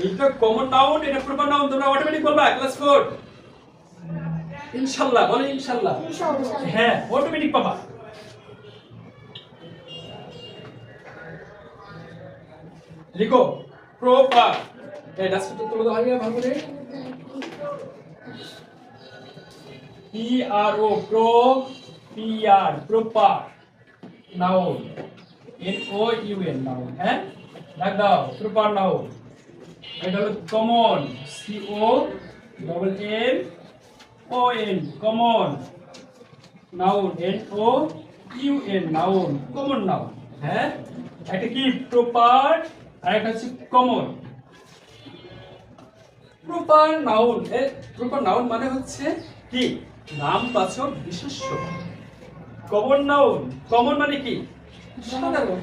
এইটা common noun, এটা proper noun, তোমরা অটোমেটিক বলবা ক্লাস 4 ইনশাআল্লাহ। বলো ইনশাআল্লাহ। হ্যাঁ, অটোমেটিক পাবা। লিখো প্রপার। এই ডাস্টটা তুলে দাও আগে ভালো করে। P R O pro P R proper noun, N O U N noun. হ্যাঁ, ডাক দাও প্রপার নাউন। এটা হলো common, C O double N O N common noun, N O U N noun, common noun. হ্যাঁ, একটা কি proper আর একটা হচ্ছে common. Proper noun, proper noun মানে হচ্ছে কি নামবাচক বিশেষ্য। কমন নাউন, কমন মানে কি সাধারণ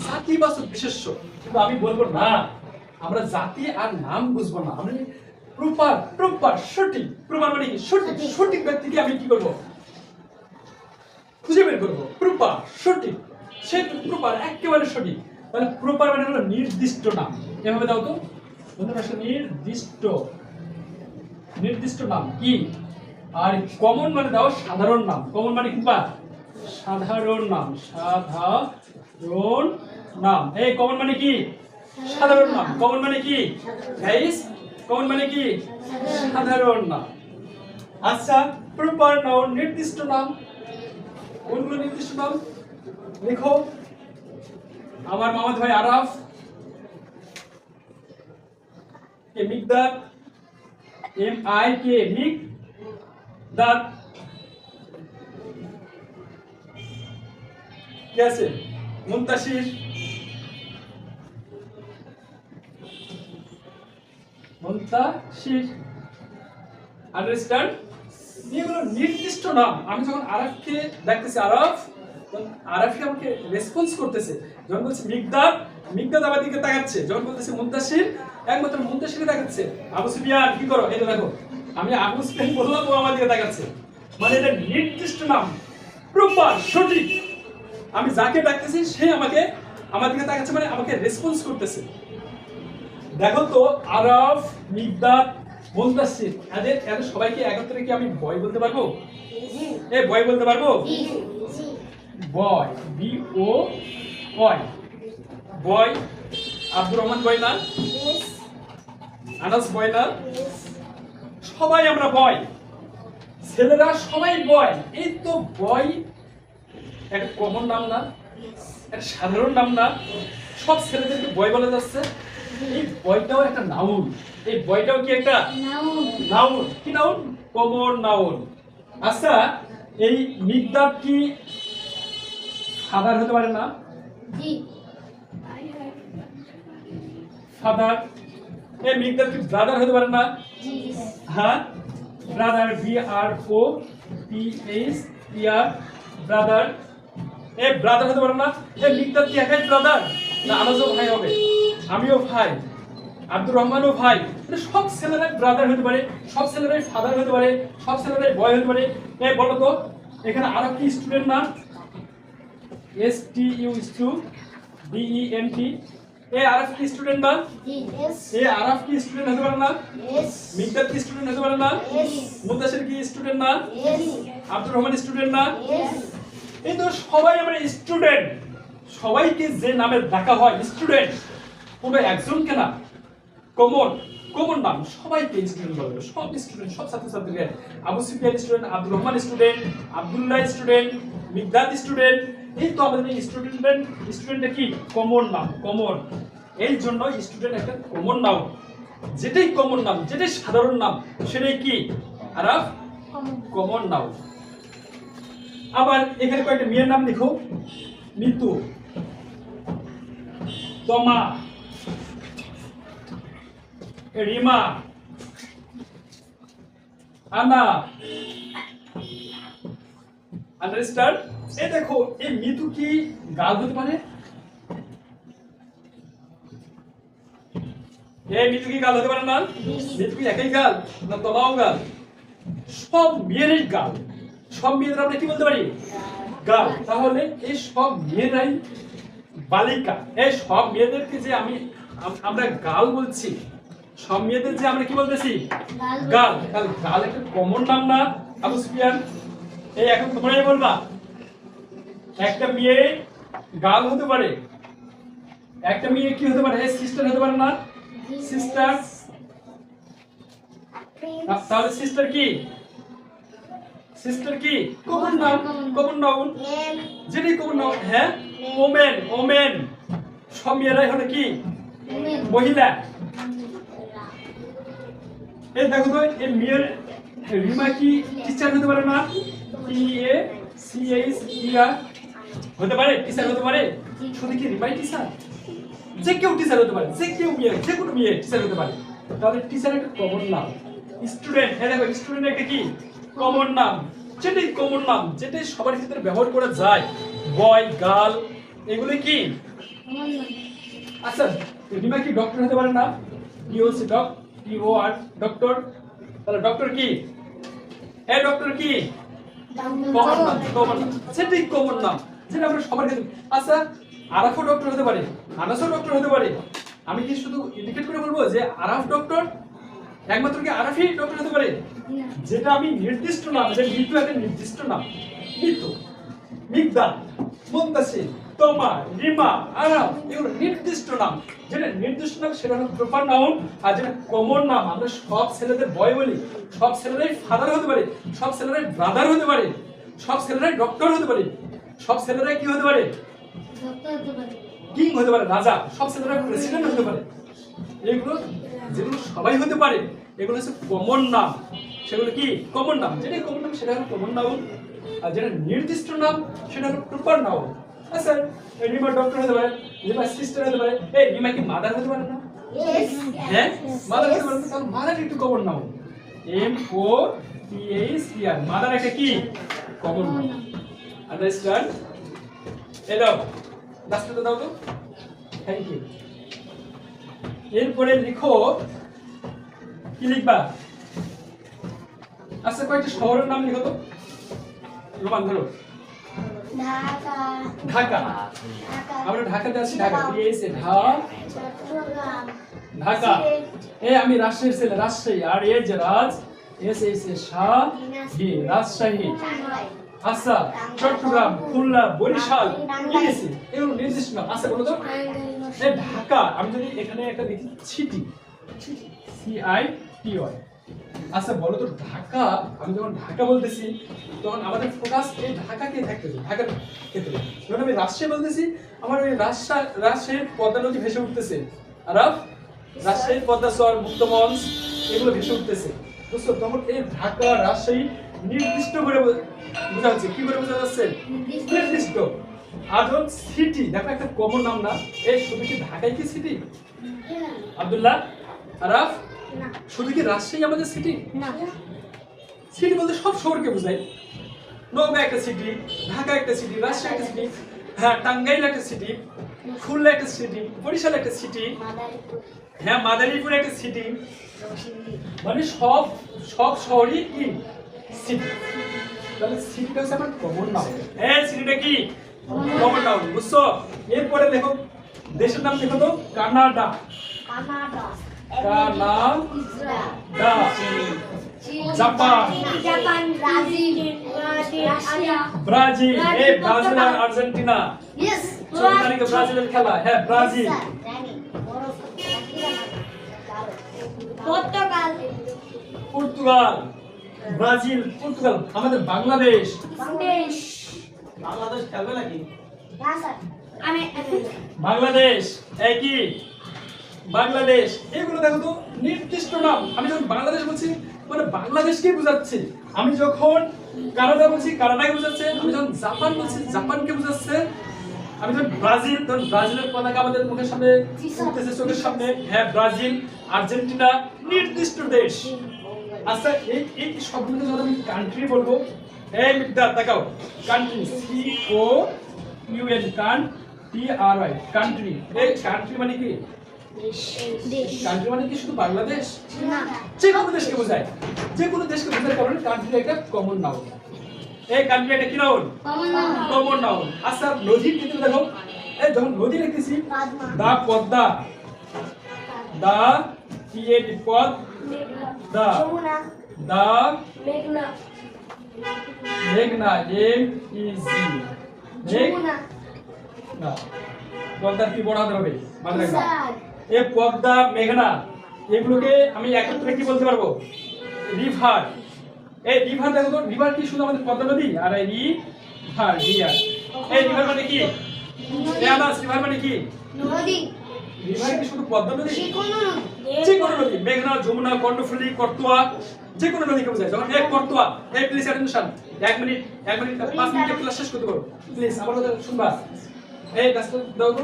জাতিবাচক বিশেষ্য। কিন্তু আমি বলবো না, আমরা জাতি আর নাম বুঝবো না, আমরা প্রপার প্রপার সঠিক। প্রপার মানে কি সঠিক, সঠিক ব্যক্তিকে আমি কি করব খুঁজে বের করবো। প্রপার সঠিক, সে প্রপার একেবারে সঠিক। তাহলে প্রপার মানে হলো নির্দিষ্ট নাম। এভাবে দাও তো বন্ধুরা, নির্দিষ্ট, নির্দিষ্ট নাম কি। আর কমন মানে দাও সাধারণ নাম। কমন মানে কি বা সাধারণ নাম, সাধারণ নাম। এই কমন মানে কি সাধারণ নাম। কমন মানে কি গাইস, কমন মানে কি সাধারণ নাম। আচ্ছা, প্রপার নাউন নির্দিষ্ট নাম। কোনগুলো নির্দিষ্ট নাম লিখো। আমার মামাতো ভাই আরাফ, কে মিকদার, এম আই কে মিকদার, কি আছে মুনতাসির, মুনতাসির। আন্ডারস্ট্যান্ড? এগুলো নির্দিষ্ট নাম। আমি যখন আরাফকে ডাকতেছি আরাফ, তখন আরাফি আমাকে রেসপন্স করতেছে। যখন বলছি মিকদাদ, মিকদাদ আমার দিকে তাকাচ্ছে। যখন বলতেছে মুনতাসির, একমাত্র মুনতাসিরে তাকাচ্ছে। আবু সুফিয়ান কি করো, এই তো দেখো আমি আবু সুফিয়ান বললাম, ও আমার দিকে তাকাচ্ছে। মানে এটা নির্দিষ্ট নাম, প্রপার সঠিক। আমি যাকে ডাকতেছি সে আমাকে আমার দিকে তাকাচ্ছে, মানে আমাকে রেসপন্স করতেছে। দেখো তো আরাফ, মিকদাদ, মুনতাসির, এদের সবাইকে একত্রে কি আমি বয় বলতে পারবো? এ বয় বলতে পারবো? বয়, বি ও বয়, বয়। আব্দুর রহমান বয় না? আনাস বয় না? সবাই আমরা বয়, ছেলেরা সবাই বয়। এই তো বয় একটা কমন নাম না, একটা সাধারণ নাম না? সব ছেলেদেরকে বয় বলা যাচ্ছে। এই বয়টাও একটা নাউন। এই বয়টাও কি একটা নাউন? কি নাউন? Common noun. আচ্ছা, এই মিকদাদ কি ফাদার হতে পারে না? ফাদার। এই মিকদাদ কি ব্রাদার হতে পারে না? হ্যাঁ, ব্রাদার, বি আর ও পি এইচ ই আর, ব্রাদার। এই ব্রাদার হতে পারে না? এই মিকদাদ কি একাই ব্রাদার? না, আনাসও ভাই হবে, আমিও ভাই, আব্দুর রহমানও ভাই। সব ছেলেরাই ব্রাদার হতে পারে, সব ছেলেরাই ফাদার হতে পারে, সব ছেলেরাই বয় হতে পারে। এই বলো তো এখানে আরব কি স্টুডেন্ট না? S T U two D E N T. এই আরব কি স্টুডেন্ট না? এই আরব কি স্টুডেন্ট হতে পারে না? মিকদাদ কি স্টুডেন্ট হতে পারে না? মুনতাসির কি স্টুডেন্ট না? আব্দুর রহমান স্টুডেন্ট না? এই তো সবাই আমরা স্টুডেন্ট। সবাইকে যে নামে ডাকা হয় স্টুডেন্ট, কোনো একজনকে না। কমন, কমন নাম, সবাইকে স্টুডেন্ট বলা হয়। সব স্টুডেন্ট, সব ছাত্রছাত্রীকে। Abu Sufiyan student, Abdur Rahman student, Abdullah student, Miqdad student. এই তো আমাদের এই স্টুডেন্টটা কি কমন নাম, কমন। এই জন্য স্টুডেন্ট একটা কমন নাম। যেটাই কমন নাম, যেটাই সাধারণ নাম, সেটাই কি আরাফ কমন নাম। আবার এখানে কয়েকটা মেয়ের নাম লিখো। মিতু, তমা, রিমা, আনা। আন্ডারস্ট্যান্ড? এই দেখো, এই মিতু কি গাল হতে পারে? এই মিতু কি গাল হতে পারে না? মিতু কি একাই গাল না তমাও গাল? সব মেয়েরই গাল। সব মেয়েদের আমরা কি বলতে পারি? গাল। তাহলে এই সব মেয়েরাই বালিকা। এই সব মেয়েদেরকে যে আমি আমরা গাল বলছি, সব মেয়েদের যে আমরা কি বলতেছি গাল। গাল। তাহলে গাল একটা কমন নাম না আবু সুফিয়ান? এই এখন তোমরাই বলবা, একটা মেয়ে গাল হতে পারে, একটা মেয়ে কি হতে পারে? সিস্টার হতে পারে না? সিস্টার। তাহলে সিস্টার কি? সিস্টার কি? Common noun. কমন নাউন যেটি কমন নাউন। হ্যাঁ, ওমেন। ওমেন সব মেয়েরাই হলো কি? মহিলা। এই দেখো তো, এই মেয়ের রিমা কি টিচার হতে পারে না? TACHER হতে পারে? টিচার হতে পারে? শুধু কি রিমাই টিচার? যে কেউ টিচার হতে পারে, যে কেউ মেয়ে, যে কোনো মেয়ে টিচার হতে পারে। তাহলে টিচার একটা কমন নাম। স্টুডেন্ট, হ্যাঁ দেখো, স্টুডেন্ট একটা কি? কমন নাম। যেটাই কমন নাম, যেটাই সবার ক্ষেত্রে ব্যবহার করা যায়। বয়, গার্ল, এগুলো কি? আচ্ছা, রিমা কি ডক্টর হতে পারে না? DOC DOR doctor. তাহলে ডক্টর কি? এই ডক্টর কি? কমন নাম। কমন নাম সেটাই কমন নাম, যেটা আমরা সবার ক্ষেত্রে। আচ্ছা, আরাফও ডক্টর হতে পারে, আনাসও ডক্টর হতে পারে। আমি কি শুধু ইন্ডিকেট করে বলবো যে আরাফ ডক্টর? একমাত্র কি আরাফই ডক্টর হতে পারে? যেটা আমি নির্দিষ্ট নাম, যে মৃত্যু একটা নির্দিষ্ট নাম। মৃত্যু, মিগদাল, মুন্তাসির, তোমা, রিমা, আরাফ, এগুলো নির্দিষ্ট নাম। যেটা নির্দিষ্ট নাম সেটা হলো প্রপার নাউন। আর যেটা কমন নাম, আমরা সব ছেলেদের বয় বলি, সব ছেলেরাই ফাদার হতে পারে, সব ছেলেরাই ব্রাদার হতে পারে, সব ছেলেরাই ডক্টর হতে পারে, সব ছেলেরাই কি হতে পারে? কিং হতে পারে, রাজা। সব ছেলেরা প্রেসিডেন্ট হতে পারে। এগুলো যেগুলো সবাই হতে পারে, এগুলো হচ্ছে কমন নাম। সেগুলো কি? কমন নাম। যেটা কমন নাম সেটা হলো কমন নাউন, আর যেটা নির্দিষ্ট নাম সেটা হলো প্রপার নাউন। আচ্ছা, রিমা ডক্টর হতে পারে, রিমা সিস্টার হতে পারে। এই রিমা কি মাদার হতে পারে না? হ্যাঁ, মাদার হতে পারে। তাহলে মাদার একটু কমন নাউন। MOTHER, মাদার একটা কি? Common noun. আন্ডারস্ট্যান্ড? এলো লাস্টটা দাও তো। Thank you. এরপরে লিখো, কি লিখবা? আচ্ছা, কয়েকটা শহরের নাম লিখো তো। রোমান ধরো। ঢাকা। ঢাকা। আমরা ঢাকাতে আছি। ঢাকা দিয়েছে ঢাকা। আমি রাজশাহীর ছেলে, রাজশাহী। আর এ যে রাজ, এস এ শাহ, রাজশাহী। আচ্ছা, চট্টগ্রাম, খুলনা, বরিশাল, লিখেছি। এগুলো নির্দিষ্ট নাম। আচ্ছা বলো তো, এই ঢাকা, আমি যদি এখানে একটা লিখি সিটি, CITY। আচ্ছা বলো তো, ঢাকা, আমি যখন ঢাকা বলতেছি তখন আমাদের ফোকাস এই ঢাকাকে থাকতেছে, ঢাকার ক্ষেত্রে। যখন আমি রাজশাহী বলতেছি, আমার ওই রাজশাহীর পদ্মা নদী ভেসে উঠতেছে। আর রাজশাহীর পদ্মা চর, মুক্তমঞ্চ, এগুলো ভেসে উঠতেছে। বুঝছো? তখন এই ঢাকা, রাজশাহী নির্দিষ্ট করে বোঝা হচ্ছে। কি করে বোঝা যাচ্ছে? নির্দিষ্ট। আর যখন সিটি, দেখো একটা কমন নাম না? এই শুধু কি ঢাকাই কি সিটি? আব্দুল্লাহ, আরাফ, শুধু কি রাজশাহী আমাদের সিটি? সিটি বলতে সব শহরকে বোঝায়। নওগাঁ একটা সিটি, ঢাকা একটা সিটি, রাজশাহী একটা সিটি, হ্যাঁ টাঙ্গাইল একটা সিটি, খুলনা একটা সিটি, বরিশাল একটা সিটি, হ্যাঁ মাদারীপুর একটা সিটি। মানে সব শহরই কি? সিটি। তাহলে সিটিটা হচ্ছে আমার কমন নাউন। হ্যাঁ, সিটিটা কি? Common noun. বুঝছো? এরপরে দেখো, দেশের নাম দেখো তো। কানাডা। কানাডা। জাপান। ব্রাজিল। এই ব্রাজিল আর আর্জেন্টিনা। 14 তারিখে ব্রাজিলের খেলা। হ্যাঁ, ব্রাজিল। পর্তুগাল। Brazil, Portugal. আমাদের বাংলাদেশ। বাংলাদেশ খেলবে নাকি? বাংলাদেশ। একই বাংলাদেশ। এগুলো দেখো তো নির্দিষ্ট নাম। আমি যখন বাংলাদেশ বলছি মানে বাংলাদেশকেই বোঝাচ্ছে। আমি যখন কানাডা বলছি কানাডাকে বোঝাচ্ছে। আমি যখন জাপান বলছি জাপানকে বোঝাচ্ছে। আমি যখন ব্রাজিল, তখন ব্রাজিলের পতাকা আমাদের মুখের সামনে উঠতেছে, চোখের সামনে। হ্যাঁ, ব্রাজিল। আর্জেন্টিনা নির্দিষ্ট দেশ। আচ্ছা, এই শব্দগুলো যখন আমি কান্ট্রি বলবো, এই মিকদার তাকাও, কান্ট্রি, COUN, কান্ট্রি। এই কান্ট্রি মানে কি? কান্ট্রি মানে কি শুধু বাংলাদেশ? যে কোনো দেশকে বোঝায়। যে কোনো দেশকে বোঝার কারণে কান্ট্রি একটা কমন নাউন। এই কান্ট্রি একটা কি নাউন? Common noun. আচ্ছা, নদীর ক্ষেত্রে দেখো, এই যখন নদী লিখতেছি, দা পদ্মা, দা PAD পদ মেঘনা দা যমুনা দা মেঘনা মেঘনা MEG যমুনা না পদ্মার কি বড় হাতে হবে মাঝে রাখবা স্যার এ পদ্মা মেঘনা এগুলোকে আমি একত্রে কি বলতে পারবো রিভার এই রিভার দেখো তো রিভার কি শুধু আমাদের পদ্মা নদী আর এই রিভার রিয়ার এই রিভার মানে কি এই আনাস রিভার মানে কি নদী রিভার কি শুধু পদ্মা নদী যেকোনো নদী যে কোনো নদী মেঘনা যমুনা কর্ণফুলী করতোয়া যে কোনো নদীকে বোঝায় যখন এক করতোয়া এই প্লিজ অ্যাটেনশন 1 মিনিট 5 মিনিটে ক্লাস শেষ করতে পারো প্লিজ আমার কথা শুনবা এই ব্যস্ত দাও তো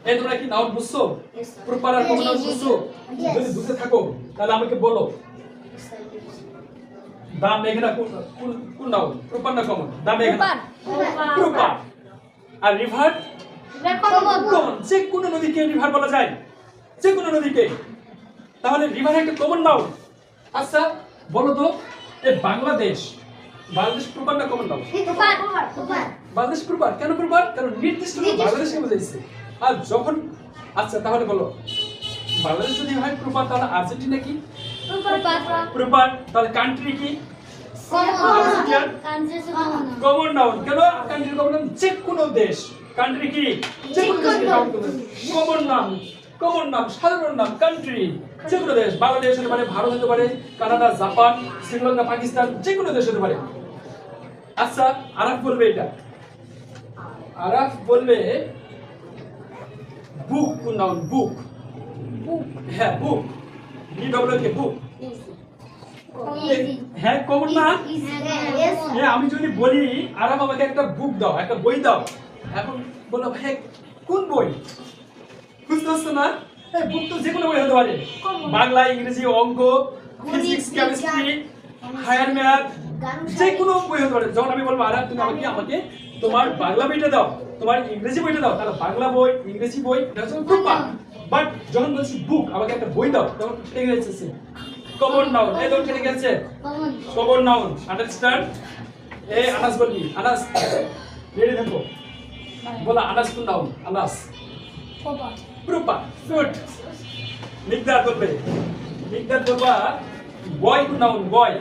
এই তোমরা কি নাউন বুঝছো Yes, sir. প্রপার আর কমন নাউন বুঝছো Yes. যদি বুঝতে থাকো তাহলে আমাকে বলো দা মেঘনা কোন নাউন প্রপার না কমন দা মেঘনা প্রপার আর রিভার কমন যে কোনো নদীকে রিভার বলা যায় যে কোনো নদীকে তাহলে রিভার একটা কমন নাউন আচ্ছা বলো তো এই বাংলাদেশ প্রপার না কমন নাউন বাংলাদেশ প্রপার কেন প্রপার কারণ নির্দিষ্ট বাংলাদেশকে বোঝাইছে আর যখন আচ্ছা তাহলে বলো বাংলাদেশ যদি হয় প্রপার তাহলে আর্জেন্টিনা কি প্রপার তাহলে কান্ট্রি কি কমন নাউন কেন কান্ট্রি কমন নাউন যে কোনো দেশ কান্ট্রি কি যে কোনো দেশ কমন নাম সাধারণ নাম কান্ট্রি যে কোনো দেশ বাংলাদেশ হতে পারে ভারত হতে পারে কানাডা জাপান শ্রীলঙ্কা পাকিস্তান যে কোনো দেশ হতে পারে আচ্ছা আরাফ বলবে এটা আরাফ বলবে বুক কোন নাউন বুক হ্যাঁ বুক BWK বুক হ্যাঁ কমন না হ্যাঁ আমি যদি বলি আরাম আমাকে একটা বুক দাও একটা বই দাও এখন বলো ভাই কোন বই বুঝতে পারছো না এই বুক তো যে কোনো বই হতে পারে বাংলা ইংরেজি অঙ্ক ফিজিক্স কেমিস্ট্রি হায়ার ম্যাথ যে কোনো বই হতে পারে যখন আমি বলবো আরাম তুমি আমাকে তোমার বাংলা বইটা দাও তোমার ইংরেজি বইটা দাও তাহলে বাংলা বই ইংরেজি বই এটা হচ্ছে প্রপার বাট যখন বলছি বুক আমাকে একটা বই দাও তখন ঠিক আছে কমন নাউন এই তো ঠিক আছে কমন নাউন আন্ডারস্ট্যান্ড এই আনাস বলবি আনাস রেডি থাকো বলা আনাস কোন নাউন আনাস প্রপার গুড মিকদার বলবে মিকদার বলবা বয় কোন নাউন বয়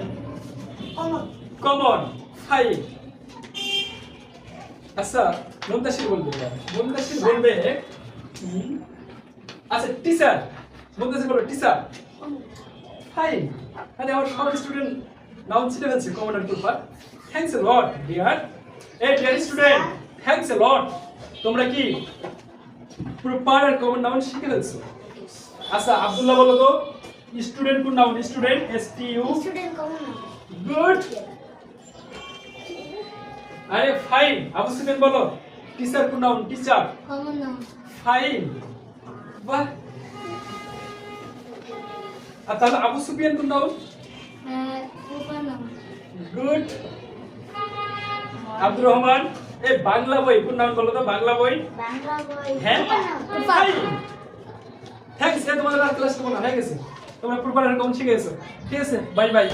কমন হাই আচ্ছা মুন্তাসির বলবে আচ্ছা টিচার মুন্তাসির বলবে টিচার ফাইন মানে আমার সব স্টুডেন্ট নাউন শিখে ফেলছে common and proper thanks a lot dear এই dear student thanks a lot তোমরা কি প্রপার আর কমন নাউন শিখে ফেলছো আচ্ছা আব্দুল্লাহ বলো তো স্টুডেন্ট কোন নাউন স্টুডেন্ট STU গুড আরে ফাইন আবু সুফিয়ান বলো টিচার কোন নাউন টিচার ফাইন বাহ আর তাহলে আবু সুফিয়ান কোন নাউন গুড আব্দুর রহমান এই বাংলা বই কোন নাউন বলো তো বাংলা বই হ্যাঁ ফাইন থ্যাঙ্কস তোমাদের ক্লাস কেমন হয়ে গেছে তোমরা প্রপার আর কমন শিখে গেছো ঠিক আছে বাই বাই